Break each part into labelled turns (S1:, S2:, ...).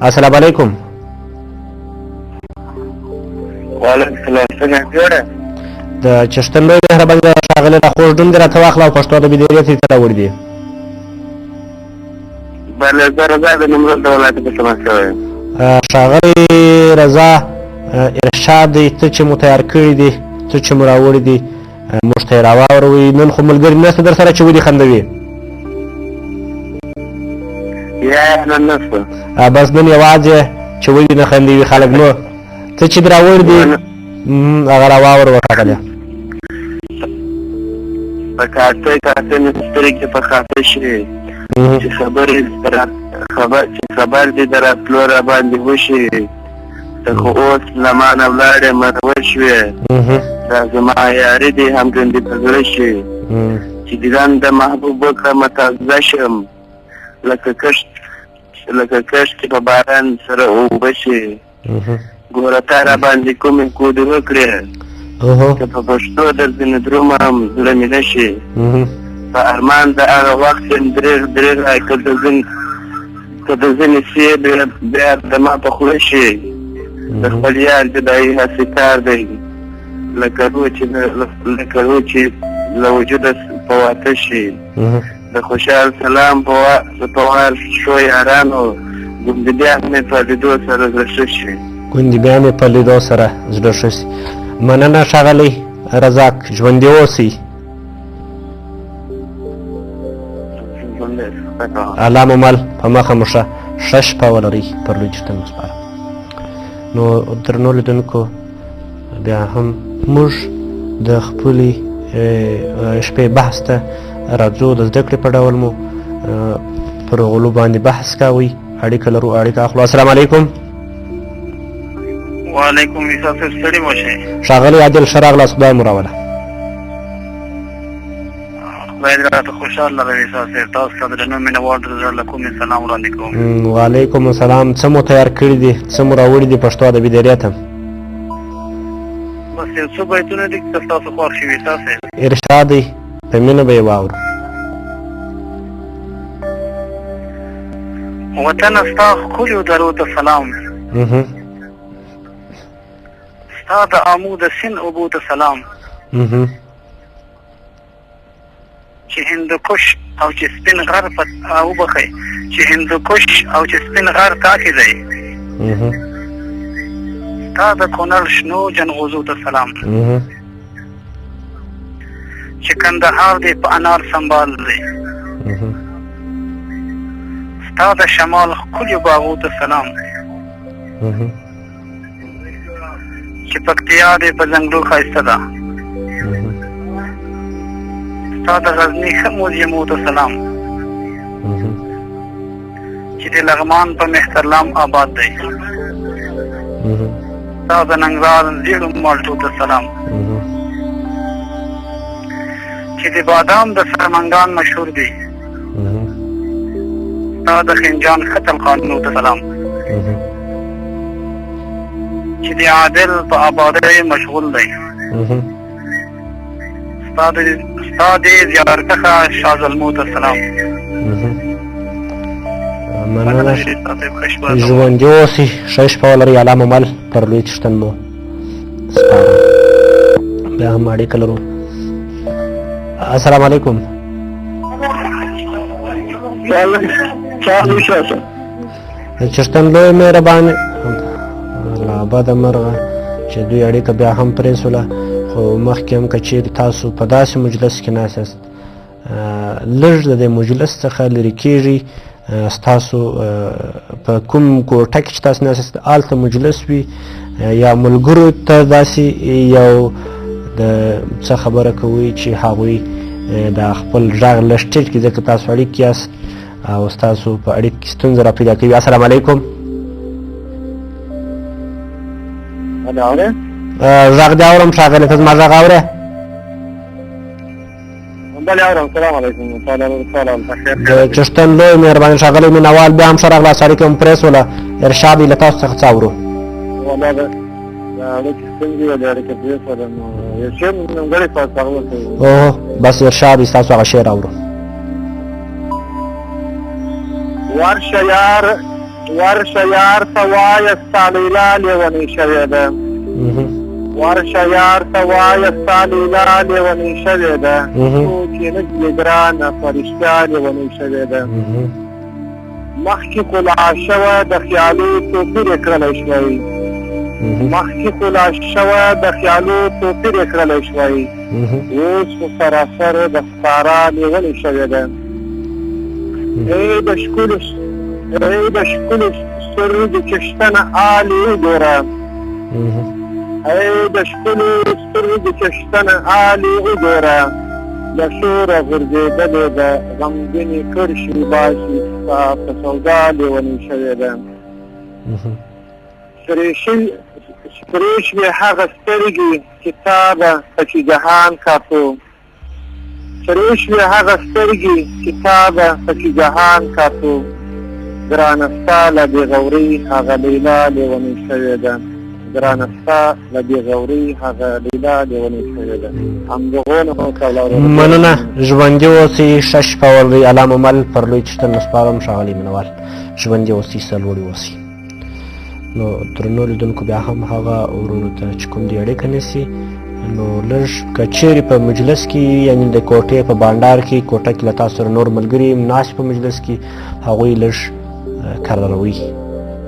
S1: السلام علیکم.
S2: وعلیکم السلام. څنګه جوړه
S1: د چشتن لوی مهرباني ده ښاغلی راخوږ ډون دې راته واخله او پښتو ادبي دایرې ته یې څه راوړي دي؟
S2: بله زه رضا د نمرود د ولایت په سمه شوی یم.
S1: ښاغلی رضا ارشاد دی څه چې مو تیار کړي دي څه چې مو راوړي دي موږ ته یې راواوروئ. نن خو ملګري نشته در سره چې ودې خندوي؟
S2: یا نن نشته
S1: بس نن یوازې چې ودې نه خندوي خلک. نو څه چې دې راوړي دي هغه راواوروه ښاغلی.
S2: په کاته کاته مې سترګې په خاطر شي چې خبر دې د راتلو را باندې وشي. ته خو اوس له مانه ولاړې مرور شوې دا زما یاري دې همدندې په زړه شي چې دیدن د محبوب وکړمه تازه شم لکه کښت چې په باران سره اوبه شي. ګوره تا را باندې کومې کودې وکړې که په پښتو درځنې درومم زړه مې نه شي. په ارمان د هغه وخت یم درېغ که د ځینې سیې بیا د ما په خوله شي. د خپل یار جدایي هسې کار دی لکه روح چې له وجوده په واته شي. د خوشحال سلام په وار شو یارانو ګوندې بیا مې په لیدو سره زړه ښه شي.
S1: ګوندې بیا مې په لیدو سره زړه ښه شي. مننه ښاغلی رزاق، ژوندي اوسئ. الله مو مل په مخه مو ښه شپه ولرئ پر لوی چشتن مو سپارم. نو درنو لیدونکو بیا هم موږ د خپلې شپې بحث ته راځو. د زده کړې په ډول مو پر غلو باندې بحث کوئ. اړیکه لرو اړیکه اخلو. السلام علیکم.
S2: وعلیکم السلام. ستړي مو شئ.
S1: ښاغلی عادل ښه راغلاست. خدای مو راوله.
S2: خدای دې راته خوشحاله لري. تاسو ته د درنو مینهوالو د زړه له کومې سلام وړاندې کوم.
S1: وعلیکم السلام. څه مو تیار کړي دي څه مو راوړي دي پښتو ادبي دایرې ته؟
S2: بس یو څو بیتونه دي که ستاسو خوښ شي وي تاسې
S1: ارشاد دی په مینه به یې واورو.
S2: وطنه ستا ښکلیو درو ته سلام. ستا د آمو د سیند اوبو ته سلام. چې هندوکش او چې سپین غر وبخئ چې هندوکش او چې سپین غر تاکې دی. ستا د کونړ شنو جنغوزو ته سلام. چې کندهار دی په انار سنبال دی. ستا د شمال ښکلیو باغو ته سلام. چې پکتیا دی په ځنګلو ښایسته ده. ستا د غزني ښه موزیمو ته سلام. چې د لغمان په مهترلام آباد دی. ستا د ننګرهار زیړو مالټو ته سلام. چې د بادام د سرمنګان مشهور دی. ستا د خنجان ښه تلقانونو ته سلام. چې د عادل په آبادۍ مشغول دی. ستا دې زیارکښه شاه زلمو ته سلام.
S1: مننه. ژوندي اوسئ ښه شپه ولرئ. الله مو مل پر لوی چشتن مو سپارم. بیا هم اړیکه لرو. السلام علیکم. چشتن لوی مهرباني له بده مرغه چې دوی اړیکه بیا هم پرېښوله. خو مخکې هم که چیرې تاسو په داسې مجلس کې ناست یاست لږ د دې مجلس څخه لرې کېږئ. ستاسو په کوم کوټه کې چې تاسو ناست یاست هلته مجلس وي یا ملګرو ته داسې یو د څه خبره کوئ چې هغوی د خپل غږ لږ ټیټ کړي ځکه تاسو اړیکې یاست او ستاسو په اړیکو کې ستونزه را پیدا کوي. السلام علیکم. غږ دې اورم ښاغلی. ته زما غږ اورې؟
S2: بله اورم. سلام علیکم.
S1: د چشتن لوی مهرباني ښاغلی مینهوال بیا هم ښه راغلاست. اړیکه مو پرېښوله. ارشاد یې له تاسو څخه څه اورو؟
S2: والله د اړیکې ستونزې وې د اړیکې پرېښوله نو یو شعر نیمګړی تاسو هغه وکړئ.
S1: اوه بس ارشاد یې ستاسو هغه شعر اورو.
S2: ورشه یار ورشه یار ته وایه ستا لیلا لیونۍ شوې ده ورشه یار ته وایه ستا لیلا لیونۍ شوې ده څوک یې نه دي ګرانه په رښتیا لیونۍ شوې ده مخکې خو لا شوه د خیالو توپیر یې کړلی شوی مخکې خو لا شوه د خیالو توپیر یې کړلی شوی اوس خو سراسر د ښکارا لیونۍ شوې ده ای د ښکلو سترګو چشتنه آلې وګوره ای د ښکلو سترګو چشتنه آلې وګوره له شوره غورځېدلې ده غمګینې کرښې باسي ستا په سودا لیونۍ شوې ده سرې شوې هغه سترګې چې تا به پکې جهان کاپو سرې شوې هغه سترګې چې تا به پکې جهان کاپو ګرانه ستا له بېغورۍ هغه لیلا لیونۍ شوې ده ګرانه ستا له بېغورۍ هغه لیلا لیونۍ شوې ده همدغو نه
S1: مننه ژوندي اوسئ ښه شپه ولرئ الله مو مل پر لوی چشتن سپارم ښاغلي مینوال ژوندي اوسئ سرلوړي اوسئ نو درنو لیدونکو بیا هم هغه ورونو ته چې کوم دې اړیکه نیسي نو لږ که چیرې په مجلس کې یعنې د کوټې په بانډار کې کوټه کې له تاسو سره نور ملګري ناست په مجلس کې هغوی لږ کرروي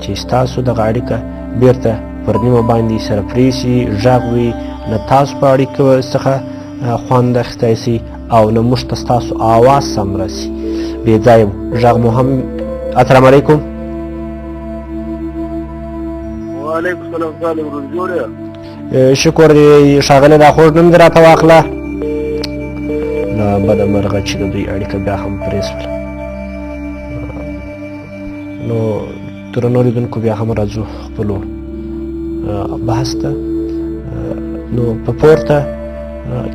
S1: چې ستاسو دغه اړیکه بیرته پر نیمه باندې سره پرېږدي غږ وي نه تاسو په اړیکه څخه خوند اخیستی سي او نه موږ ته ستاسو اواز سم رسي بې ځایه غږ مو هم السلام علیکم
S2: وعلیکم السلام صالح ورور جوړ یې
S1: شکر دی ښاغلی دا خوږ نوم دې راته واخله له بده مرغه چې د دوی اړیکه بیا هم پرې شوله نو درنو لیدونکو بیا هم راځو خپلو بحث ته نو په پورته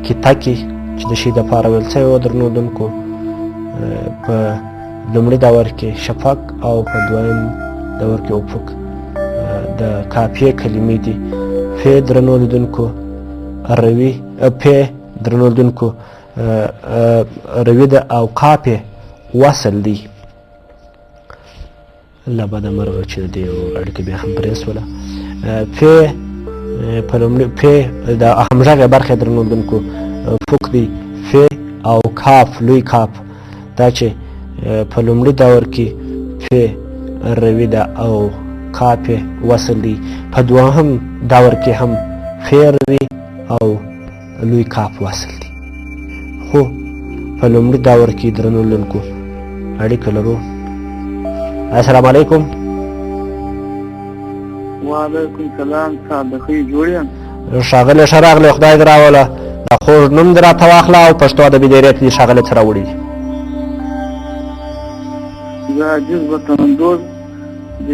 S1: کیسه کې چې د شي دپاره ویل شوی وه درنو لیدونکو په لومړي دور کې شفق او په دویم دور کې افق د کافیې کلمې دي فی درنو لیدونکو روي پی درنو لیدونکو روي ده او کاپې وصل دی له بده مرغه چې د دې اړیکه بیا هم پرې شوله فی په لومړي فی د همغږې برخې درنو لیدونکو فوق دی فی او کاف لوی کاف دا چې په لومړي دور کې فی روي ده او کاپې وصل دی په دوهم دور کې هم فی روي او لوی کاف وصل دی خو په لومړي دور کې درنو لیدونکو اړیکه لرو السلام علیکم
S2: وعلیکم السلام صاحب د ښې جوړ یم
S1: ښاغلی ښه راغلی خدای دې راوله دا خوږ نوم دې راته واخله او پښتو ادبي دایرې ته دې ښاغلی څه راوړي دي
S2: زه عجیز وطندوز د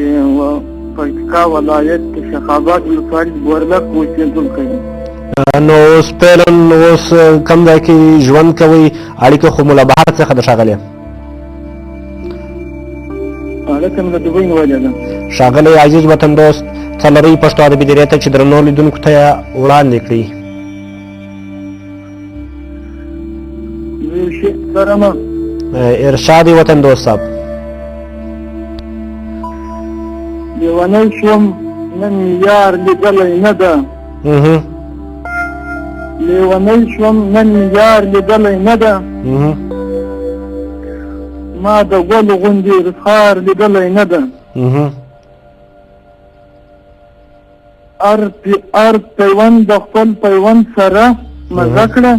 S2: پکتیکا ولایت کې شخاباد ولسوالي بورلک اوسېدونکی یم
S1: نو اوس فعلا اوس کوم ځای کې ژوند کوئ اړیکه خو مو له بهر څخه ده ښاغلی
S2: هلته مې د دوبۍ نیولې ده
S1: ښاغلی عزیز وطن دوست څه لرئ پښتو ادبي دایرې ته چې درنو لیدونکو ته یې وړاندې کړي
S2: زه یو شی لرم
S1: ارشاد وطن دوست صاحب
S2: لیونی شوم نن یار لیدلی نه ده لیونی شوم نن یار لیدلی نه ده ما د ګل غوندې رخسار لیدلی نه ده هر پیوند د خپل پیوند سره مزه کړه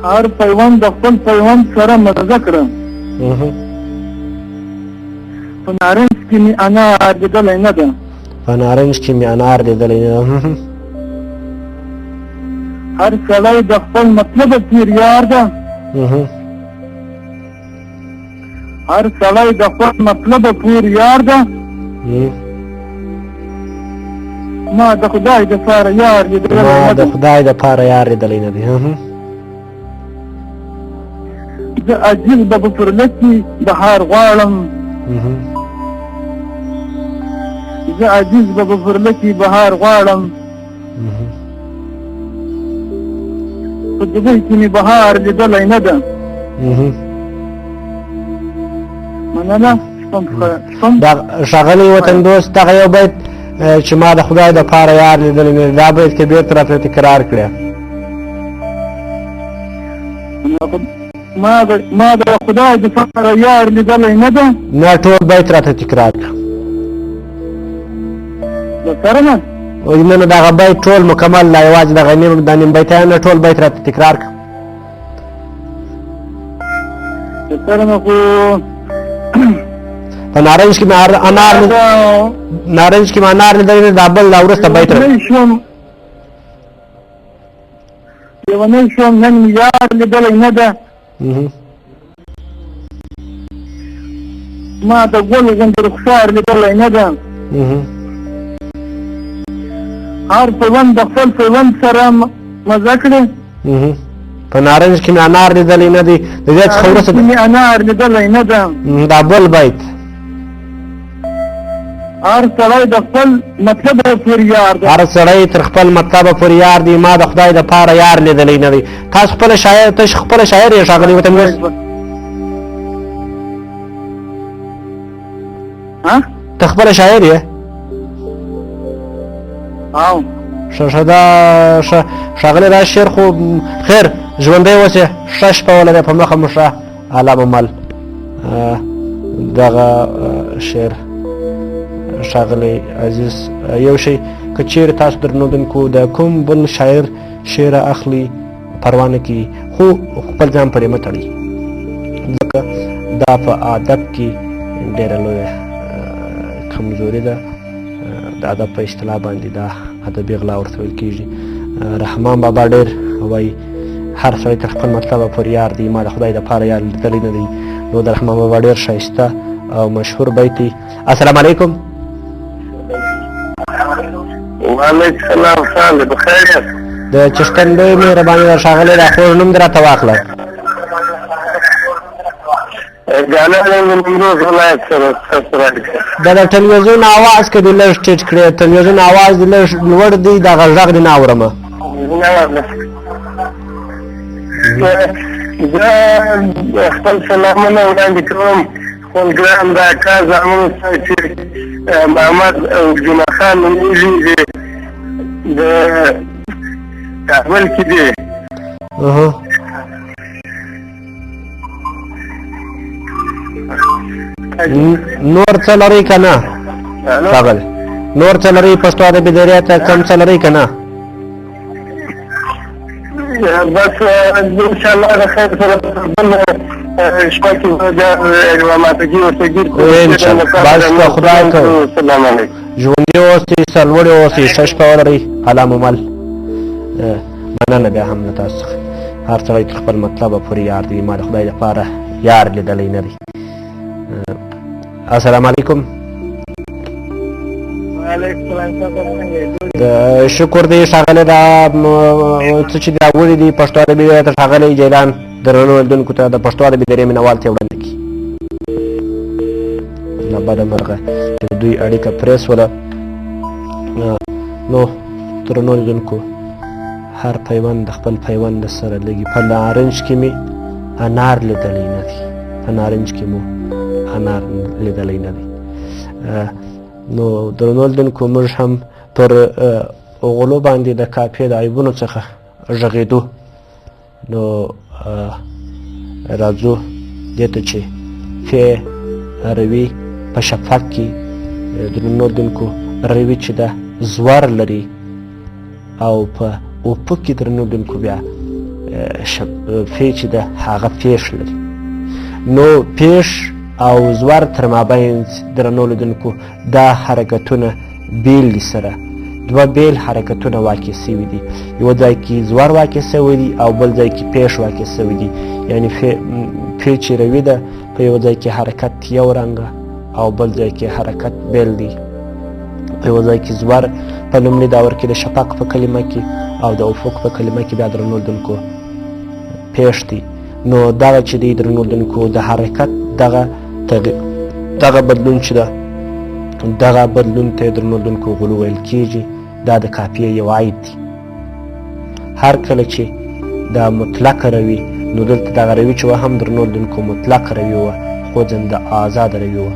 S2: هر پیوند د خپل پیوند سره مزه کړه په نارنج کې مې انار لیدلی نه ده
S1: په نارنج کې مې انار لیدلی نه ده
S2: هر سړی د خپل مطلب پیر یار ده هر سړی د خپل مطلب پور یار ده ما د خدای د پاره یار لیدلی نه ده
S1: ما د خدای د پاره یار لیدلی نه دی
S2: زه عجیب به په پرله کې بهار غواړم زه عجیز به په پرله کې بهار غواړم په دوبۍ کې مې بهار لیدلی نه ده مننه
S1: ښاغلی وطن دوست دغه یو بیت چې ما د خدای دپاره یار لیدلی نه دی دا بیت کې بېرته راته تکرار کړی
S2: ما د خدای دپاره یار لیدلی نه ده
S1: نه ټول بیت راته تکرار کړه
S2: سره نه
S1: نه نه دغه بیت ټول مکمل لا یوازې دغه نیم بیتیان نه ټول بیت راته تکرار کړه
S2: سره نه خو
S1: په نارنج کې مې انار لیدلی نه دا بل لا وروسته بیت
S2: لیونی شوم نن مې یار لیدلی نه ده ما د ګل غوندې رخسار لیدلی نه ده هر پیوند د خپل پیوند سره مزه کړې
S1: په نارنج کې مې انار لیدلی نه دی د دې څخه وروسته
S2: مې انار لیدلی نه ده
S1: دا بل بیت
S2: هر سړی د خپل مطلب پورې یار دی
S1: هر سړی تر خپل مطلبه پورې یار دی ما د خدای دپاره یار لیدلی نه دی تاسو خپله شاعر تاسو خپله شاعر یې ښاغلی وطن دوست ته خپله شاعر یې
S2: او
S1: ښه دا ښاغلی دا شعر خو خیر ژوندی اوسې ښه شپه ولرې په مخه مو ښه علامه مل دغه شعر ښاغلی عزیز یو شی که چیرې تاسو درنودونکو د کوم بل شاعر شعر اخلي پروا نه کړي خو خپل ځان پرې مه تړي ځکه دا په ادب کې ډېره لویه کمزوري ده د ادب په اصطلاح باندې دا ادبي غلا ورته ویل کېږي رحمان بابا ډېر وایي هر سړی تر خپل مطلبه پورې یار دی ما د خدای دپاره یار لیدلی نه دی نو د رحمان بابا ډېر ښایسته او مشهور بیت دی السلام علیکم
S2: وعلیکم السلام صالح بخیر
S1: د چشتن لوی مهرباني ده ښاغلی دا خوږ نوم دې راته واخله دا د ټلویزیون اواز که دې لږ ټیټ کړې ټلویزیون اواز دې لږ لوړ دی دغه غږ دې نه اورمه
S2: زه خپل سلامونه وړاندې کوم خپل ګران د اکا زامنو سره چې محمد جمعه خان نومیږي د کابل کې دی
S1: نور څه لرئ که نه ښاغلی نور څه لرئ پښتو ادبي دایرې ته کم څه لرئ که نه
S2: بس انشاءالله د خیر سره بل شپه کې ماتګي ورته
S1: انشاءالله بس که خدای که ژوندي اوسئ سرلوړي اوسئ ښه شپه ولرئ علامه مل مننه بیا هم له تاسو څخه هر سړی تر خپل مطلبه پورې یار دی ما د خدای دپاره یار لیدلی نه دی السلام علیکم شکر دی ښاغلی دا څه چې دا وړي دي پښتو ادبي دایرې ته ښاغلی جیلان درنو اورېدونکو ته د پښتو ادبي دایرې مینوال ته یې وړاندې کړي له بده مرغه چې د دوی اړیکه پرې سوله نو درنو اورېدونکو هر پیوند د خپل پیوند سره لګي په نارنج کې مې انار لیدلی نه دی په نارنج کې مو انار لیدلی نه دی نو درنو اورېدونکو موږ هم پر غلو باندې د کاپي د عیبونو څخه غږېدو نو راځو دې ته چې فی روي په شفق کې درنو اورېدونکو روي چې ده زور لري او په اوپه کې درنو اورېدونکو بیا فی چې ده هغه پیش لري نو پیش او زور تر مابین درنو اورېدونکو دا حرکتونه بیل دي سره دوه بیل حرکتونه واقع سوي دي یو ځای کې زور واقع سوی دی او بل ځای کې پیش واقع سوی دی یعنی فی چې روي ده په یو ځای کې حرکت یو رنګه او بل ځای کې حرکت بیل دی په یو ځای کې زور په لومړي دور کې د شفق په کلمه کې او د افق په کلمه کې بیا درنو اورېدونکو پیش دی نو دغه چې دی درنو اورېدونکو د حرکت دغه بدلون چې ده دغه بدلون ته درنو اورېدونکو غلو ویل کېږي دا د کاپیې یو عیب دی هر کله چې دا مطلق روي نو دلته دغه روي چې وه هم درنو اورېدونکو مطلق روي وه خوځنده آزاد روي وه.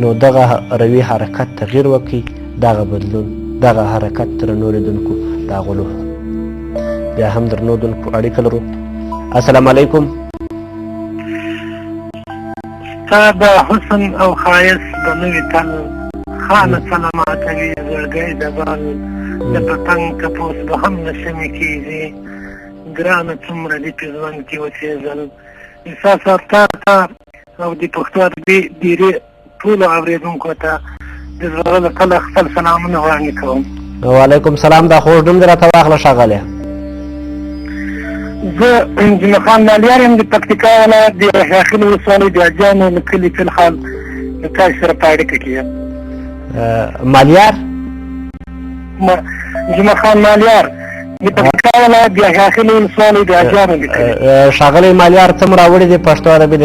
S1: نو دغه روي حرکت تغییر وکړي، دغه بدلون دغه حرکت درنو لیدونکو راغلو. بیا هم درنو لیدونکو اړیکه لرو. السلام علیکم.
S3: ستا د حسن او ښایست به نوي تل خانه سلاماته وي زړګی د بال د پتنګ تپوس به هم نه شمې کېږي ګرانه څومره دې په ژوند کې وڅېږل احساس افطار ته او د پښتو ادبي ډېرې ټولو اورېدونکو ته د زړه له تله خپل سلامونه وړاندې کوم.
S1: وعلیکم سلام. دا خوږ نوم دې راته واخله ښاغلی.
S3: زه انجمه خان مالیار یم د پکتیکا ولایت د حاخیل ولسوالۍ د اجانو له کلي فی الحال د تاسو سره په اړیکه کې یم.
S1: مالیار
S3: انجمه خان مالیار د پکتیکا ولایت د حاخیل ولسوالۍ د اجانو له کلي.
S1: ښاغلی مالیار څه مو راوړي دي پښتو ادبي